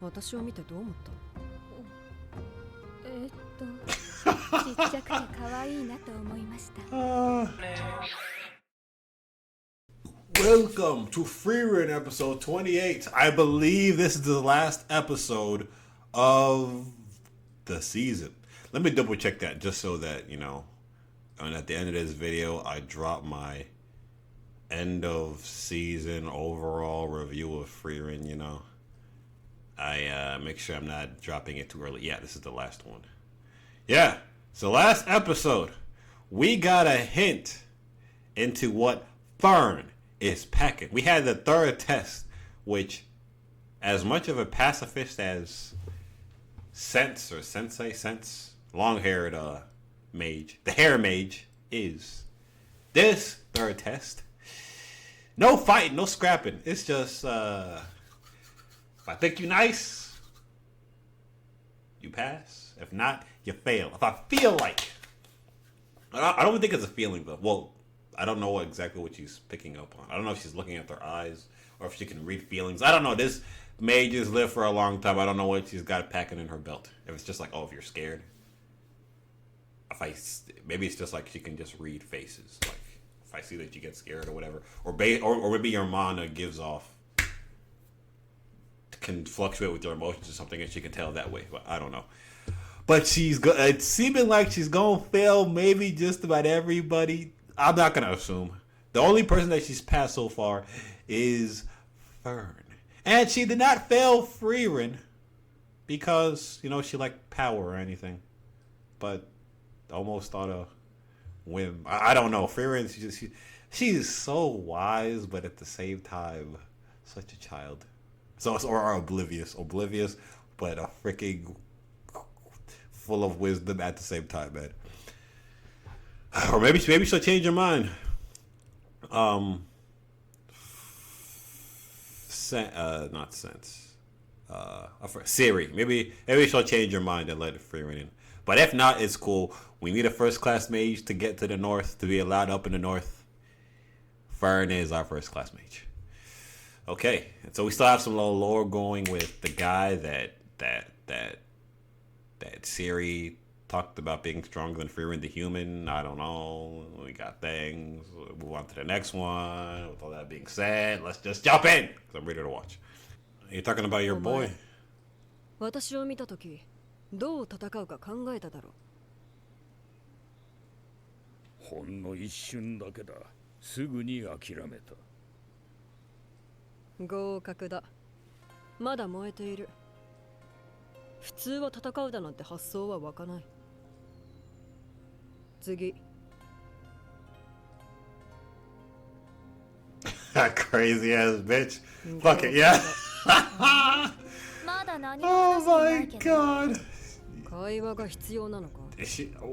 私を見てどう思った？ちっちゃくて可愛いなと思いました。Welcome to Frieren episode 28. I believe this is the last episode of the season. Let me double check that just so that, and at the end of this video, I drop my end of season overall review of Frieren, I make sure I'm not dropping it too early. Yeah, this is the last one. Yeah, so last episode, we got a hint into what Fern is packing. We had the third test, which, as much of a pacifist as Sense, long-haired mage, the hair mage is, this third test, no fighting, no scrapping. It's just, if I think you nice, you pass. If not, you fail. If I feel like, I don't think it's a feeling though. Well, I don't know exactly what she's picking up on. I don't know if she's looking at their eyes or if she can read feelings. I don't know. This mage has lived for a long time. I don't know what she's got packing in her belt. If it's just like, oh, if you're scared. Maybe it's just like she can just read faces. Like if I see that you get scared or whatever, or maybe your mana gives off, can fluctuate with your emotions or something, and she can tell that way. But I don't know. But it's seeming like she's gonna fail maybe just about everybody. I'm not gonna assume. The only person that she's passed so far is Fern, and she did not fail Frieren because she liked power or anything. But almost on a whim. I don't know. Frieren, she is so wise, but at the same time, such a child. Or oblivious, but a freaking full of wisdom at the same time, man. Or maybe she'll change her mind. Not sense. Siri. Maybe she'll change her mind and let it free in. But if not, it's cool. We need a first class mage to get to the north, to be allowed up in the north. Frieren is our first class mage. Okay, and so we still have some little lore going with the guy that Siri talked about being stronger than Frieren the human. I don't know. We got things. We'll move on to the next one. With all that being said, let's just jump in because I'm ready to watch. You're talking about your boy. 私を見たとき、どう戦うか考えただろう。ほんの一瞬だけだ。すぐに諦めた。合格だ。まだ燃えている。普通は戦うだなんて発想は湧かない。次。That crazy ass bitch. Fuck it, yeah. Oh my god. 会話が必要なのか。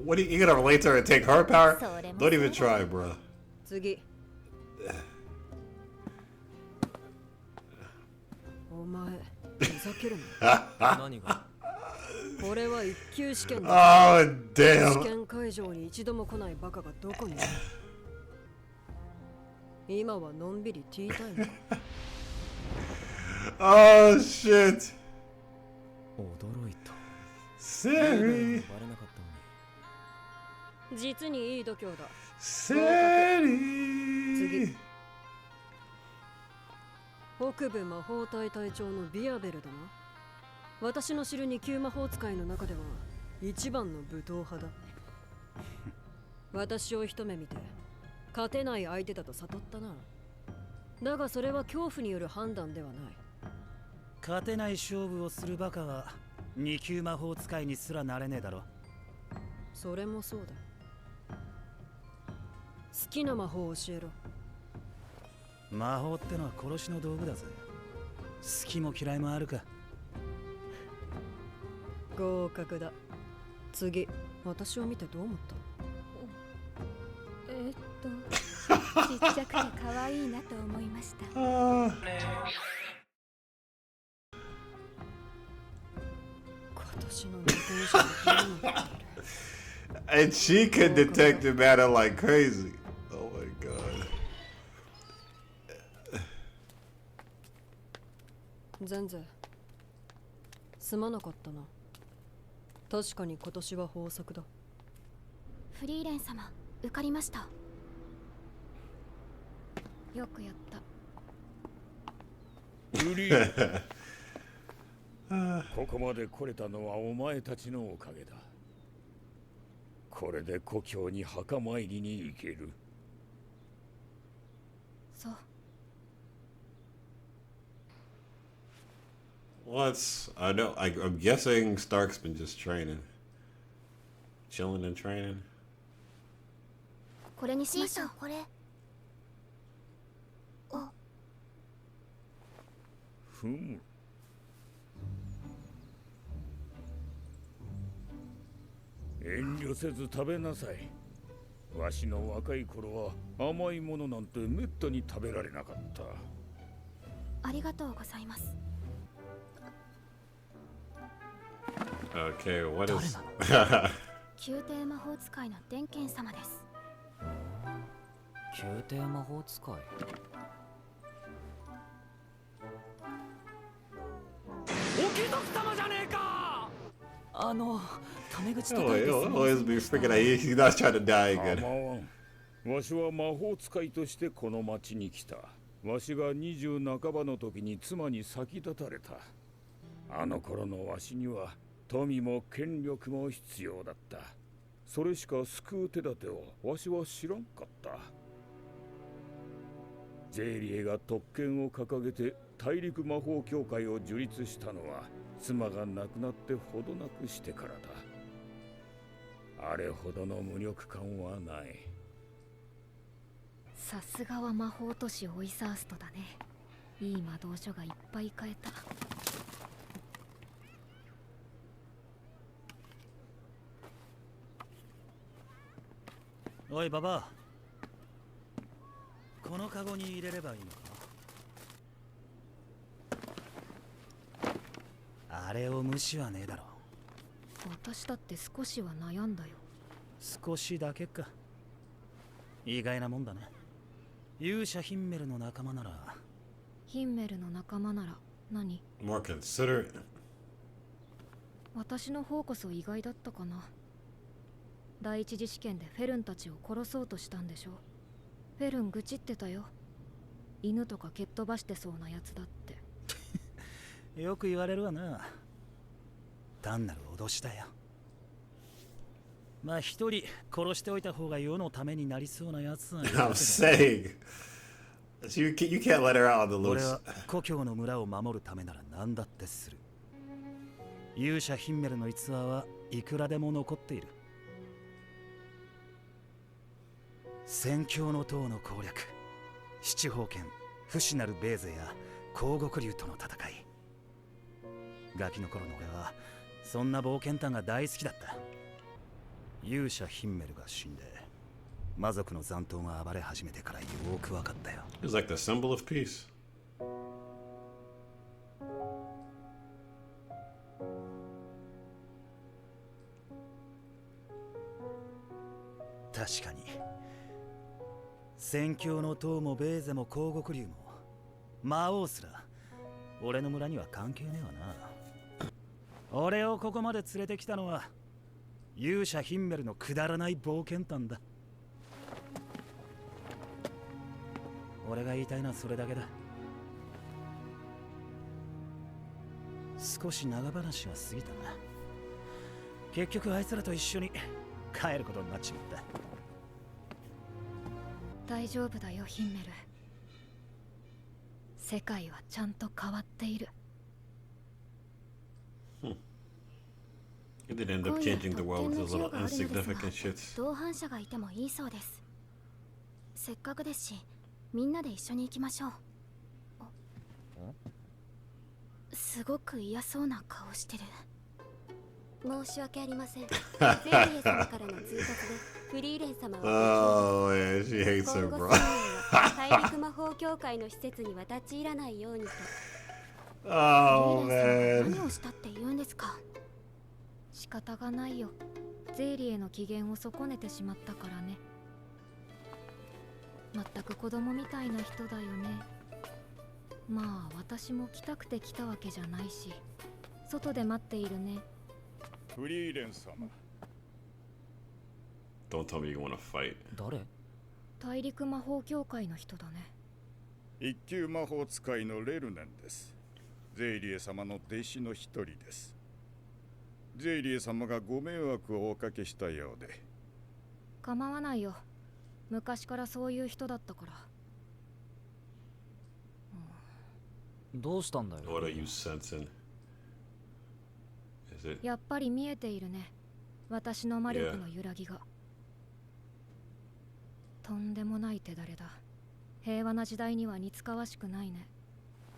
What are you gonna relate to her and take her power? Don't even try, bro. 次。お前、ふざけるな。何が？これは一級試験だ。Oh, damn. 試験会場に一度も来ないバカがどこにいる？今はのんびりティータイムか。Oh, shit. 驚いた。Siri. 実にいい度胸だ。Siri. 次。北部魔法隊隊長のビアベルだな。私の知る2級魔法使いの中では一番の武闘派だ。私を一目見て勝てない相手だと悟ったな。だがそれは恐怖による判断ではない。勝てない勝負をするバカは2級魔法使いにすらなれねえだろ。それもそうだ。好きな魔法を教えろ。魔法ってのは殺しの道具だぜ。好きも嫌いもあるか。合格だ。次、私を見てどう思った？ちっちゃくて可愛いなと思いました。今年の自転車がどうなっている。And she can detect the matter like crazy. Oh my god. 全然すまなかったな。確かに今年は豊作だ。フリーレン様、受かりました。よくやった。フリーここまで来れたのはお前たちのおかげだ。これで故郷に墓参りに行ける。そう。I know. I'm guessing Stark's been just training, chilling and training. これにしましょう。これ。ふむ。遠慮せず食べなさい。わしの若い頃は甘いものなんてめったに食べられなかった。ありがとうございます。Okay, what is? 宮廷魔法使いの電剣様です。宮廷魔法使い。お貴族様じゃねえか。タメ口叩いて He'll always be freaking out. He's not trying to die 構 again. わん。わしは魔法使いとしてこの町に来た。わしが20半ばの時に妻に先立たれた。あの頃のわしには富も権力も必要だった。それしか救う手立てをわしは知らんかった。ゼーリエが特権を掲げて大陸魔法協会を樹立したのは妻が亡くなってほどなくしてからだ。あれほどの無力感はない。さすがは魔法都市オイサーストだね。いい魔導書がいっぱい買えた。おいババア、このカゴに入れればいいのか。あれを無視はねえだろ。私だって少しは悩んだよ。少しだけか。意外なもんだね。勇者ヒンメルの仲間なら。ヒンメルの仲間なら何？ More considerate. 私の方こそ意外だったかな。第一次試験でフェルンたちを殺そうとしたんでしょ。フェルン愚痴ってたよ。犬とか蹴っ飛ばしてそうなやつだって。よく言われるわな。単なる脅しだよ。まあ一人殺しておいた方が世のためになりそうなやつは I'm saying. You can't let her out on the 俺 loose. は故郷の村を守るためなら何だってする。勇者ヒンメルの逸話はいくらでも残っている。宣教の塔の攻略、七宝剣、不死なるベーゼや光極竜との戦い。ガキの頃の俺はそんな冒険探が大好きだった。勇者ヒンメルが死んで魔族の残党が暴れ始めてからよく分かったよ。It's like the symbol of peace. 確かに宣教の塔もベーゼも光極竜も魔王すら俺の村には関係ねえわな。俺をここまで連れてきたのは勇者ヒンメルのくだらない冒険探だ。俺が言いたいのはそれだけだ。少し長話が過ぎたな。結局あいつらと一緒に帰ることになっちまった。大丈夫だよヒンメル。世界はちゃんと変わっている。He did end up changing the world with those little insignificant shits. 同伴者がいてもいいそうです。せっかくですしみんなで一緒に行きましょう。すごく嫌そうな顔してる。申し訳ありません。ゼーリエ様からの通達でフリーレン様は Oh man, she hates her, 今後 bro. 3年は大陸魔法協会の施設には立ち入らないようにと。 Oh フリーレン様 man. が何をしたって言うんですか。仕方がないよ。ゼーリエの機嫌を損ねてしまったからね。まったく子供みたいな人だよね。まあ私も来たくて来たわけじゃないし、外で待っているね。フリーレン様。 Don't tell me you want to fight. 誰？大陸魔法協会の人だね。一級魔法使いのレルネンです。ゼイリエ様の弟子の一人です。ゼイリエ様がご迷惑をおかけしたようで。構わないよ。昔からそういう人だったから。どうしたんだよ。 What are you sensing? Is it? やっぱり見えているね。私の魔力の揺らぎが。とんでもない手だれだ。平和な時代には似つかわしくないね。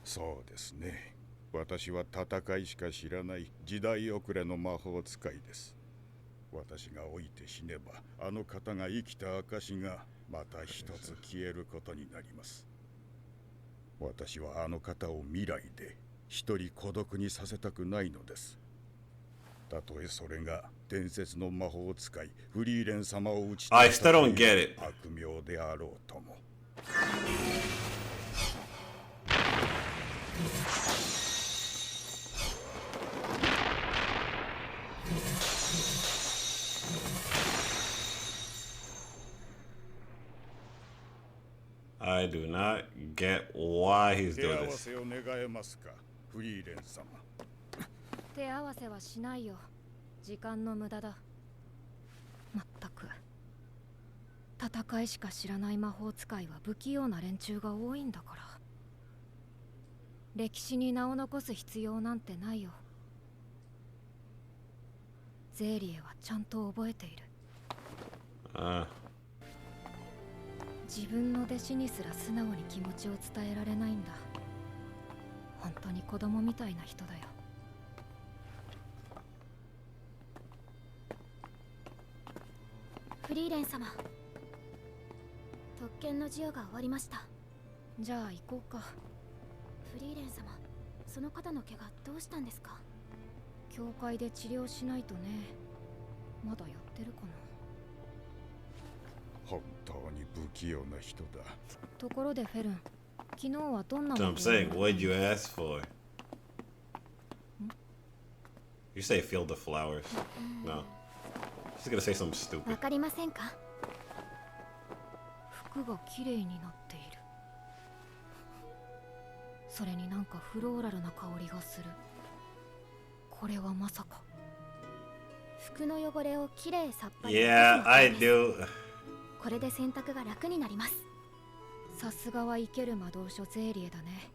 そうですね。私は戦いしか知らない時代遅れの魔法使いです。私が老いて死ねば、あの方が生きた証がまた一つ消えることになります。私はあの方を未来で一人孤独にさせたくないのです。たとえそれが伝説の魔法使いフリーレン様を打ち I still don't get it. 悪名であろうとも。I do not get why he's 手 doing 合わ this. せを願えますか、フリーレン様。手合わせはしないよ。時間の無駄だ。まったく。戦いしか知らない魔法使いは不器用な連中が多いんだから。歴史に名を残す必要なんてないよ。ゼーリエはちゃんと覚えている。自分の弟子にすら素直に気持ちを伝えられないんだ。本当に子供みたいな人だよ。フリーレン様、特権の授与が終わりました。じゃあ行こうか。フリーレン様、その方の怪我どうしたんですか？教会で治療しないとね。まだやってるかな。本当に不器用な人だ。ところでフェルン、昨日はどんな So 魔 I'm 法 saying, what'd you ask for? You say field the flowers. No. She's gonna say something わ stupid. かりませんか？服が綺麗になっている。それになんかフローラルな香りがする。これはまさか。服の汚れをきれいさっぱり。Yeah, I do. これで洗濯が楽になります。さすがは生ける魔導書ゼーリエだね。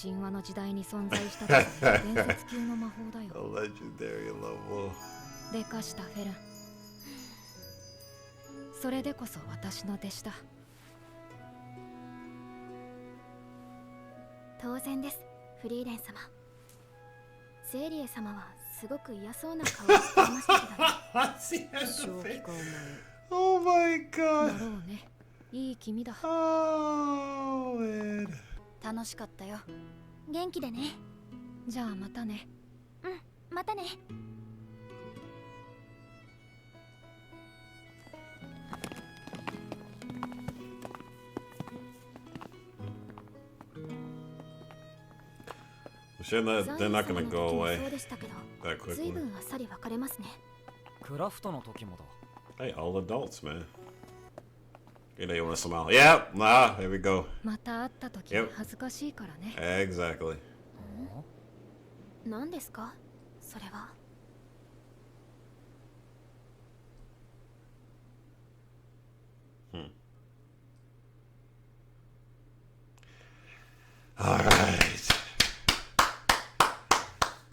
神話の時代に存在したとされる伝説級の魔法だ A よ。 legendary level. でかしたフェルン。それでこそ私の弟子だ。当然です、フリーレン様。ゼーリエ様はすごく嫌そうな顔をしていましたけどね。She has 正 the 気 face. かお前。 Oh my だ god. ろうね。いい君だ。 Oh man. 楽しかったよ。元気でね。じゃあまたね。またね。Sure that they're not gonna go そ away うでしたけど、 that 随 quickly. 分あっさり別れますね。クラフトの時もだ。 Hey, all adults, man. You know you wanna smile. Yeah, nah, here we go. また会った時は恥ずかしいからね。 Exactly. 何ですかそれは。All right.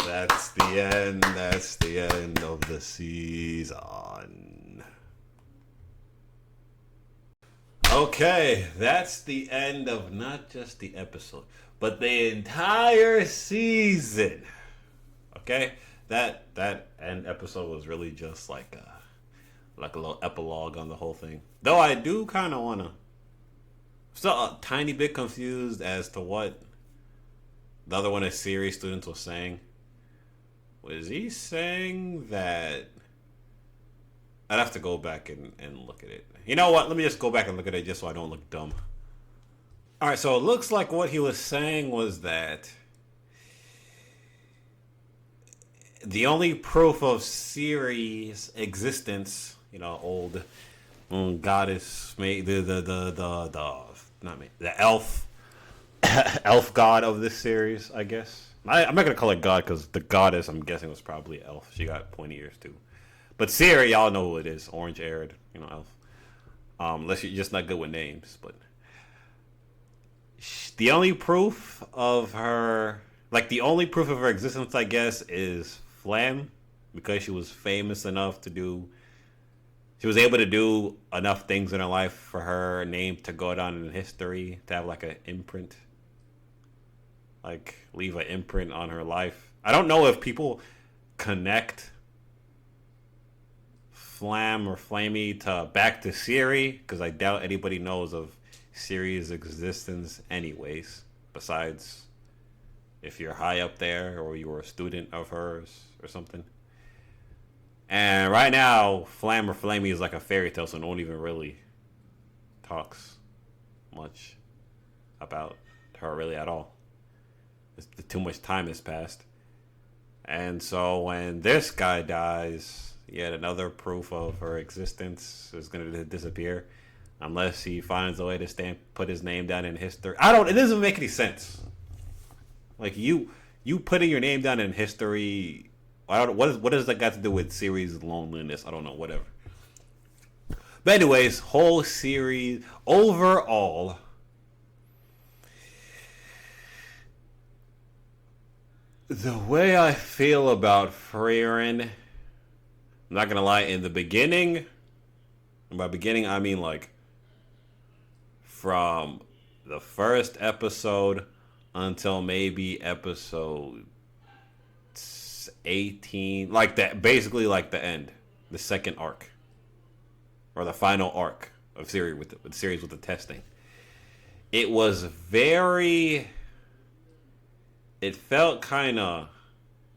That's the end. That's the end of the season. Okay, that's the end of not just the episode, but the entire season. Okay, that end episode was really just like a little epilogue on the whole thing. Though I do kind of wanna. Still a tiny bit confused as to what the other one of Siri students was saying. Was he saying that? I'd have to go back and look at it. You know what? Let me just go back and look at it just so I don't look dumb. Alright, so it looks like what he was saying was that the only proof of Ceres' existence, old goddess, the not me, the elf, elf god of this series, I guess. I'm not gonna call it god because the goddess, I'm guessing, was probably elf. She got pointy ears too. But Ceres, y'all know who it is, orange-haired, elf. Unless you're just not good with names, but the only proof of her, the only proof of her existence, I guess, is Flam, because she was famous enough to do. She was able to do enough things in her life for her name to go down in history, to have an imprint, leave an imprint on her life. I don't know if people connect Flam or Flamey back to Siri, because I doubt anybody knows of Siri's existence anyways, besides if you're high up there or you were a student of hers or something. And right now, Flam or Flamey is like a fairy tale, so no one even really talks much about her really at all. Too much time has passed. And so when this guy dies, yet another proof of her existence is going to disappear. Unless he finds a way to put his name down in history. It doesn't make any sense. You putting your name down in history, what does that got to do with Ceres' loneliness? I don't know, whatever. But anyways, whole series, overall, the way I feel about Frieren, I'm not gonna lie, in the beginning, and by beginning I mean from the first episode until maybe episode 18, basically the end, the second arc, or the final arc of series with the testing. It was it felt kind of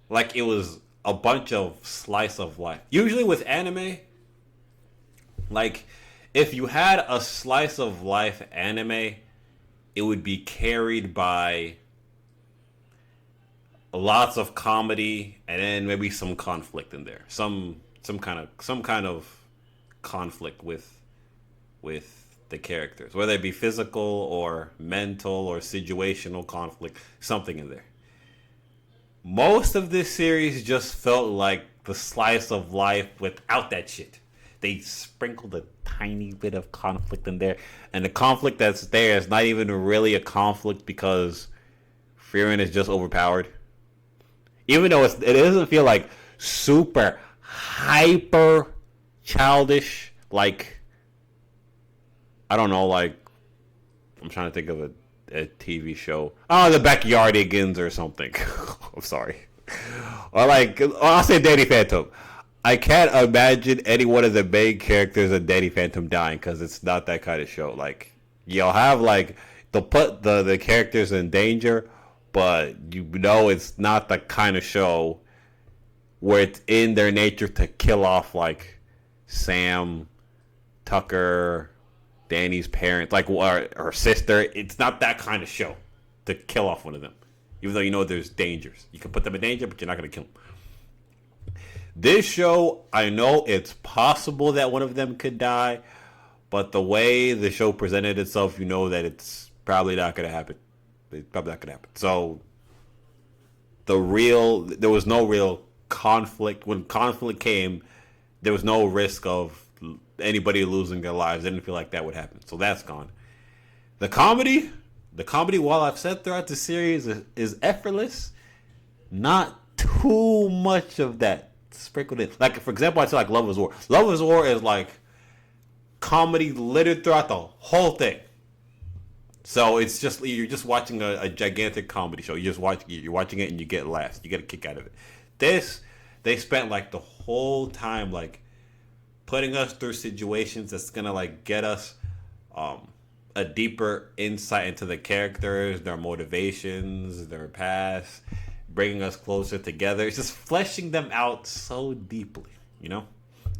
like it was a bunch of slice of life. Usually with anime, if you had a slice of life anime, it would be carried by lots of comedy and then maybe some conflict in there. Some kind of conflict with the characters, whether it be physical or mental or situational conflict, something in there. Most of this series just felt like the slice of life without that shit. They sprinkled a tiny bit of conflict in there, and the conflict that's there is not even really a conflict because Frieren is just overpowered. Even though it doesn't feel super hyper childish, I don't know, I'm trying to think of a TV show. Oh, The Backyardigans or something. I'm sorry. Or I'll say Danny Phantom. I can't imagine any one of the main characters in Danny Phantom dying because it's not that kind of show. You'll have they'll put the characters in danger, but it's not the kind of show where it's in their nature to kill off Sam, Tucker, Danny's parents, or her sister. It's not that kind of show to kill off one of them, even though there's dangers. You can put them in danger, but you're not going to kill them. This show, I know it's possible that one of them could die, but the way the show presented itself, that it's probably not going to happen. It's probably not going to happen. So there was no real conflict. When conflict came, there was no risk of anybody losing their lives. I didn't feel like that would happen. So that's gone. The comedy, while I've said throughout the series, is effortless. Not too much of that sprinkled in. For example, I'd say Love is War. Love is War is comedy littered throughout the whole thing. So it's just, you're just watching a gigantic comedy show. You're watching it and you get laughs. You get a kick out of it. This, they spent the whole time putting us through situations that's gonna get us a deeper insight into the characters, their motivations, their past, bringing us closer together. It's just fleshing them out so deeply,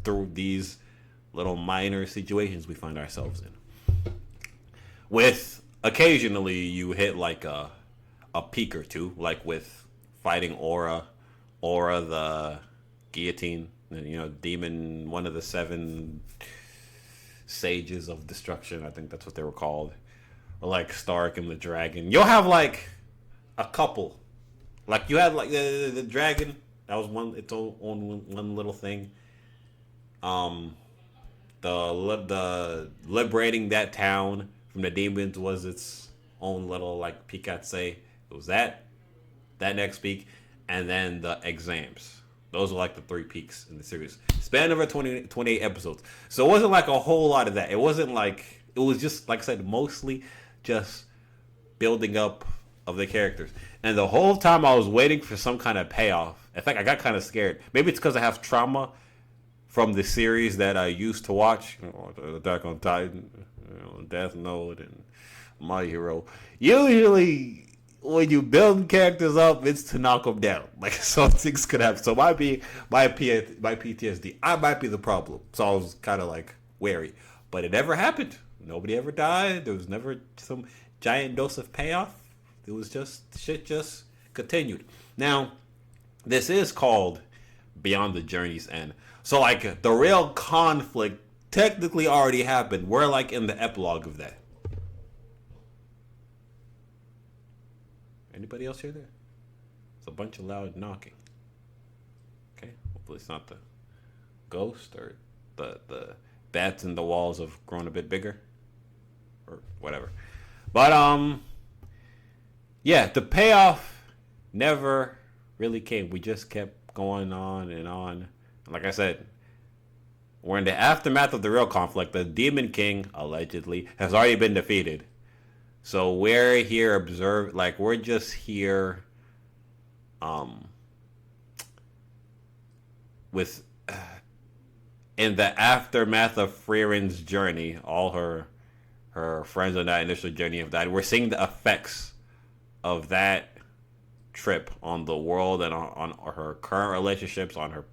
through these little minor situations we find ourselves in. With occasionally you hit a peak or two, with fighting Aura Aura the guillotine, you know, demon, one of the 7 sages of destruction. I think that's what they were called. Or like Stark and the dragon. You'll have like a couple. Like you had like the dragon. That was its own one little thing. The liberating that town from the demons was its own little like Picatse. It was that next peak, and then the exams. Those are like the 3 peaks in the series. Span over 28 episodes. So it wasn't like a whole lot of that. It wasn't like, it was just, like I said, mostly just building up of the characters. And the whole time I was waiting for some kind of payoff. In fact, I got kind of scared. Maybe it's because I have trauma from the series that I used to watch. You know, Attack on Titan, you know, Death Note, and My Hero. Usually, when you build characters up, it's to knock them down. Like, some things could happen. So it might be my PTSD. I might be the problem. So I was kind of like wary. But it never happened. Nobody ever died. There was never some giant dose of payoff. It was just, shit just continued. Now, this is called Beyond the Journey's End. So, like, the real conflict technically already happened. We're, like, in the epilogue of that. Anybody else hear that? It's a bunch of loud knocking. Okay, hopefully it's not the ghost or the bats in the walls have grown a bit bigger. Or whatever. But, yeah, the payoff never really came. We just kept going on and on. Like I said, we're in the aftermath of the real conflict. The Demon King, allegedly, has already been defeated. So we're here we're just here with in the aftermath of Frieren's journey. All her friends on that initial journey have died. We're seeing the effects of that trip on the world and on her current relationships, on her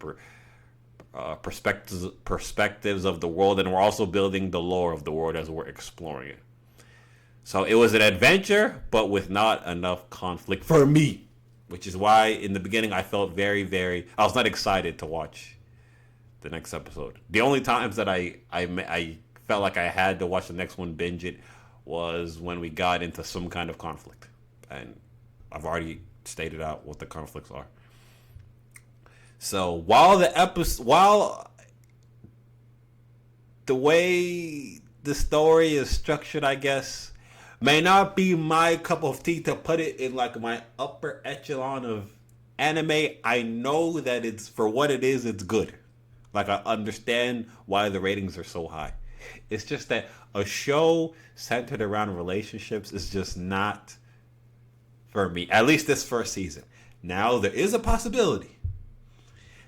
perspectives of the world, and we're also building the lore of the world as we're exploring it. So it was an adventure, but with not enough conflict for me, which is why in the beginning I felt I was not excited to watch the next episode. The only times that I felt like I had to watch the next one, binge it, was when we got into some kind of conflict. And I've already stated out what the conflicts are. So while the way the story is structured, I guess, may not be my cup of tea to put it in like my upper echelon of anime, I know that it's, for what it is, it's good. Like, I understand why the ratings are so high. It's just that a show centered around relationships is just not for me. At least this first season. Now, there is a possibility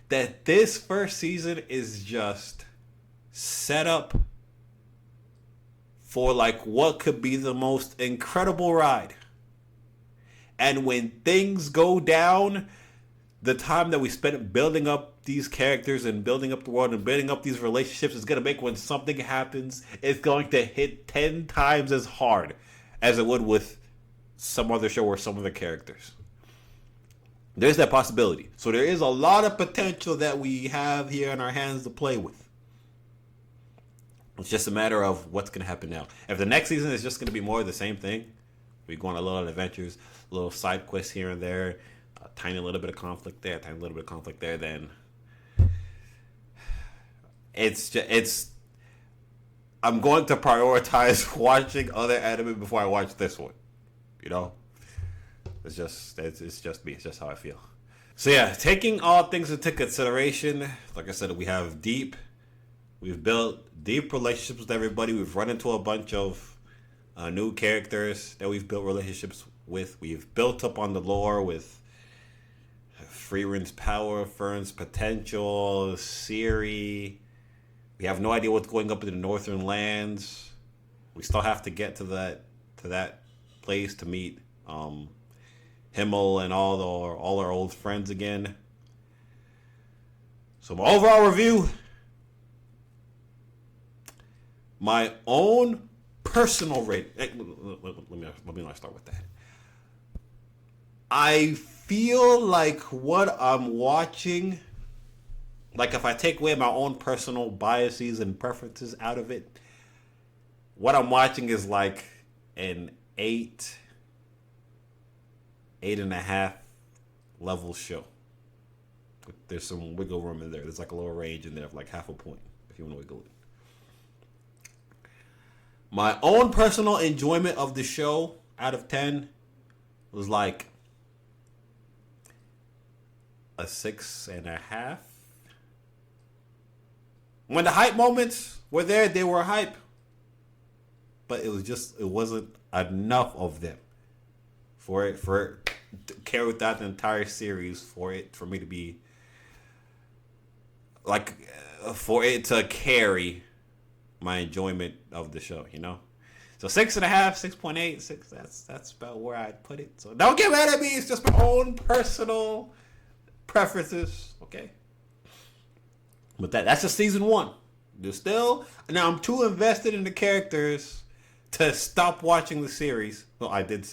that this first season is just set up for like what could be the most incredible ride. And when things go down, the time that we spent building up these characters and building up the world and building up these relationships is going to make, when something happens, it's going to hit 10 times as hard as it would with some other show or some other characters. There's that possibility. So there is a lot of potential that we have here in our hands to play with. It's just a matter of what's going to happen now. If the next season is just going to be more of the same thing, we go on a little adventures, little side quests here and there, a tiny little bit of conflict there, a tiny little bit of conflict there, then I'm going to prioritize watching other anime before I watch this one. You know? It's just me. It's just how I feel. So yeah, taking all things into consideration, like I said, we've built deep relationships with everybody. We've run into a bunch of new characters that we've built relationships with. We've built up on the lore with Frieren's power, Fern's potential, Siri. We have no idea what's going up in the Northern Lands. We still have to get to that place to meet Himmel and all our old friends again. So my overall review, my own personal rating. Let me not start with that. I feel like what I'm watching, like if I take away my own personal biases and preferences out of it, what I'm watching is like an 8.5 level show. There's some wiggle room in there. There's like a little range in there of like half a point if you want to wiggle it. My own personal enjoyment of the show out of 10 was like a 6.5. When the hype moments were there, they were hype. But it wasn't enough of them for it to carry without the entire series, for me to be like, for it to carry my enjoyment of the show, you know? So 6.5, 6.8, 6, that's about where I'd put it. So don't get mad at me, it's just my own personal preferences, okay? But that's just season 1. Now I'm too invested in the characters to stop watching the series. Well, I'd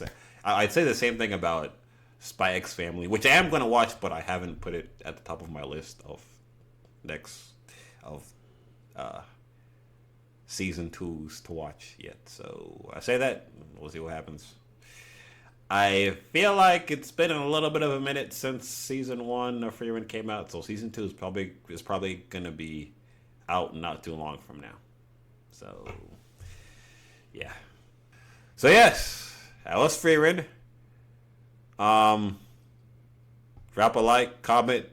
say the same thing about Spy X Family, which I am going to watch, but I haven't put it at the top of my list of season 2s to watch yet. So I say that, we'll see what happens. I feel like it's been a little bit of a minute since season 1 of Frieren came out, so season 2 is probably gonna be out not too long from now. So yeah. So yes, that was Frieren. Drop a like, comment,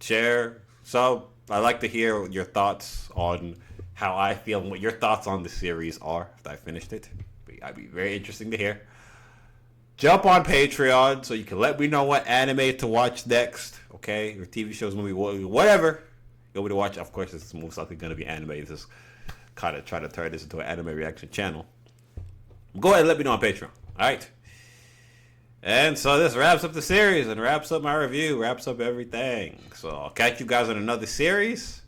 share, sub. I'd like to hear your thoughts on how I feel and what your thoughts on the series are after I finished it. I'd be very interesting to hear. Jump on Patreon so you can let me know what anime to watch next, okay? Or TV shows, movie, whatever you want me to watch. Of course, it's most likely going to be anime. Just kind of try to turn this into an anime reaction channel. Go ahead and let me know on Patreon, all right? And so this wraps up the series and wraps up my review, wraps up everything. So I'll catch you guys on another series.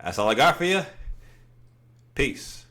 That's all I got for you. Peace.